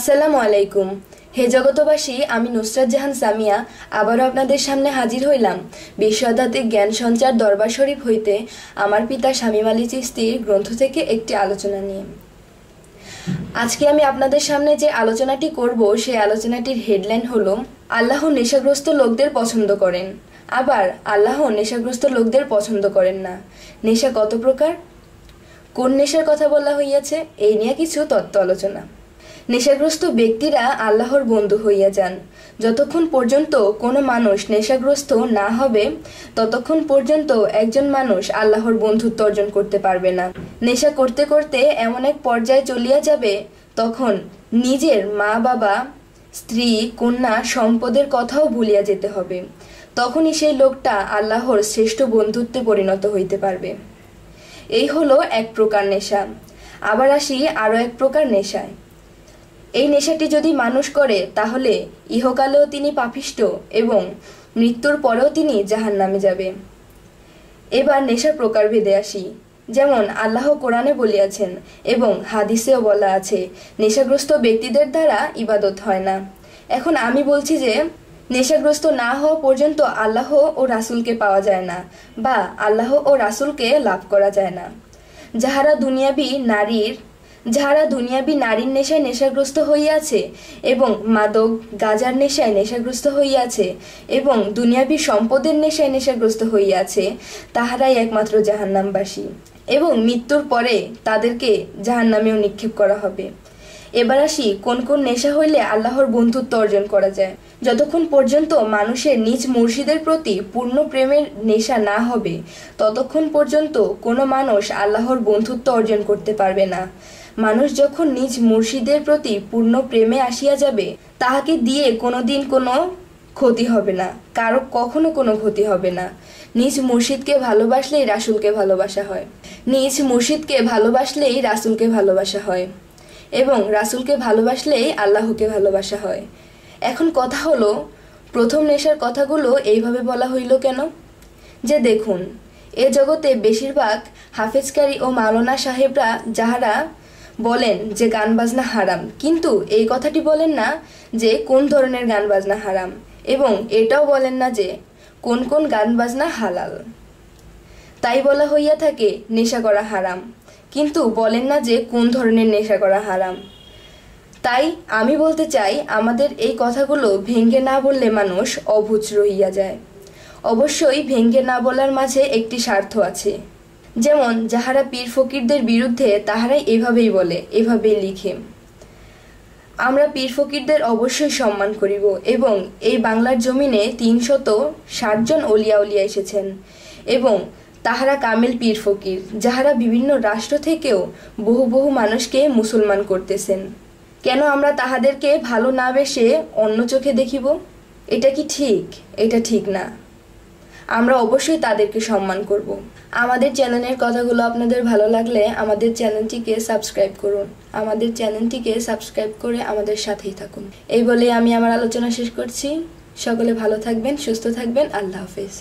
আসসালামু আলাইকুম। হে জগতবাসী, আমি নুসরাত জাহান সামিয়া আবারও আপনাদের সামনে হাজির হইলাম বিশ্বআধ্যাত্মিক জ্ঞান সঞ্চার দরবার শরীফ হইতে আমার পিতা শামীম আলী চিশতির গ্রন্থ থেকে একটি আলোচনা নিয়ে। আজকে আমি আপনাদের সামনে যে আলোচনাটি করব সেই আলোচনাটির হেডলাইন হলো আল্লাহ নেশাগ্রস্ত লোকদের পছন্দ করেন, আবার আল্লাহ নেশাগ্রস্ত লোকদের পছন্দ করেন না। নেশা কত প্রকার, কোন নেশার কথা বলা হইয়াছে, এই নিয়ে কিছু তত্ত্ব আলোচনা। নেশাগ্রস্ত ব্যক্তিরা আল্লাহর বন্ধু হইয়া যান। যতক্ষণ পর্যন্ত কোনো মানুষ নেশাগ্রস্ত না হবে ততক্ষণ পর্যন্ত একজন মানুষ আল্লাহর বন্ধুত্ব অর্জন করতে পারবে না। নেশা করতে করতে এমন এক পর্যায়ে চলিয়া যাবে তখন নিজের মা বাবা, স্ত্রী, কন্যা, সম্পদের কথাও ভুলিয়া যেতে হবে। তখনই সেই লোকটা আল্লাহর শ্রেষ্ঠ বন্ধুত্বে পরিণত হইতে পারবে। এই হলো এক প্রকার নেশা। আবার আসি আরও এক প্রকার নেশায়। এই নেশাটি যদি মানুষ করে তাহলে ইহকালেও তিনি পাপিষ্ঠ এবং মৃত্যুর পরেও তিনি জাহান্নামে যাবে। এবার নেশার প্রকারভেদে আসি। যেমন আল্লাহ কোরআনে বলিয়াছেন এবং হাদিসেও বলা আছে, নেশাগ্রস্ত ব্যক্তিদের দ্বারা ইবাদত হয় না। এখন আমি বলছি যে নেশাগ্রস্ত না হওয়া পর্যন্ত আল্লাহ ও রাসূলকে পাওয়া যায় না বা আল্লাহ ও রাসূলকে লাভ করা যায় না। যাহারা দুনিয়াবী নারীর নেশায় নেশাগ্রস্ত হইয়াছে এবং মাদক গাঁজার নেশায় নেশাগ্রস্ত হইয়াছে এবং দুনিয়াবী সম্পদের নেশায় নেশাগ্রস্ত হইয়াছে, তাহারাই একমাত্র জাহান্নামবাসী এবং মৃত্যুর পরে তাদেরকে জাহান্নামেও নিক্ষেপ করা হবে। এবার আসি কোন কোন নেশা হইলে আল্লাহর বন্ধুত্ব অর্জন করা যায়। যতক্ষণ পর্যন্ত মানুষের নিজ মুর্শিদের প্রতি পূর্ণ প্রেমের নেশা না হবে ততক্ষণ পর্যন্ত কোনো মানুষ আল্লাহর বন্ধুত্ব অর্জন করতে পারবে না। মানুষ যখন নিজ মুর্শিদের প্রতি পূর্ণ প্রেমে আসিয়া যাবে তাহাকে দিয়ে কোনোদিন কোনো ক্ষতি হবে না, কারো কখনো কোনো ক্ষতি হবে না। নিজ মুর্শিদকে ভালোবাসলেই রাসূলকে ভালোবাসা হয়, নিজ মুর্শিদকে ভালোবাসলেই রাসূলকে ভালোবাসা হয় এবং রাসূলকে ভালোবাসলেই আল্লাহকে ভালোবাসা হয়। এখন কথা হলো, প্রথম নেশার কথাগুলো এইভাবে বলা হইল কেন? যে দেখুন, এ জগতে বেশিরভাগ হাফেজকারী ও মাওলানা সাহেবরা যাহারা বলেন যে গান বাজনা হারাম, কিন্তু এই কথাটি বলেন না যে কোন ধরনের গান বাজনা হারাম এবং এটাও বলেন না যে কোন কোন গান বাজনা হালাল। তাই বলা হইয়া থাকে নেশা করা হারাম, কিন্তু বলেন না যে কোন ধরনের নেশা করা হারাম। তাই আমি বলতে চাই, আমাদের এই কথাগুলো ভেঙ্গে না বললে মানুষ অবুঝ রহিয়া যায়। অবশ্যই ভেঙ্গে না বলার মাঝে একটি স্বার্থ আছে। যেমন যাহারা পীর ফকিরদের বিরুদ্ধে তাহারাই এভাবেই বলে, এভাবেই লিখে। আমরা পীর ফকিরদের অবশ্যই সম্মান করিব এবং এই বাংলার জমিনে ৩৬০ জন অলিয়া উলিয়া এসেছেন এবং তাহারা কামেল পীর ফকির, যাহারা বিভিন্ন রাষ্ট্র থেকেও বহু বহু মানুষকে মুসলমান করতেছেন। কেন আমরা তাহাদেরকে ভালো না বেসে অন্য চোখে দেখিব? এটা কি ঠিক? এটা ঠিক না। আমরা অবশ্যই তাদেরকে সম্মান করব। আমাদের চ্যানেলের কথাগুলো আপনাদের ভালো লাগলে আমাদের চ্যানেলটিকে সাবস্ক্রাইব করুন। আমাদের চ্যানেলটিকে সাবস্ক্রাইব করে আমাদের সাথেই থাকুন। এই বলে আমি আমার আলোচনা শেষ করছি। সকলে ভালো থাকবেন, সুস্থ থাকবেন। আল্লাহ হাফেজ।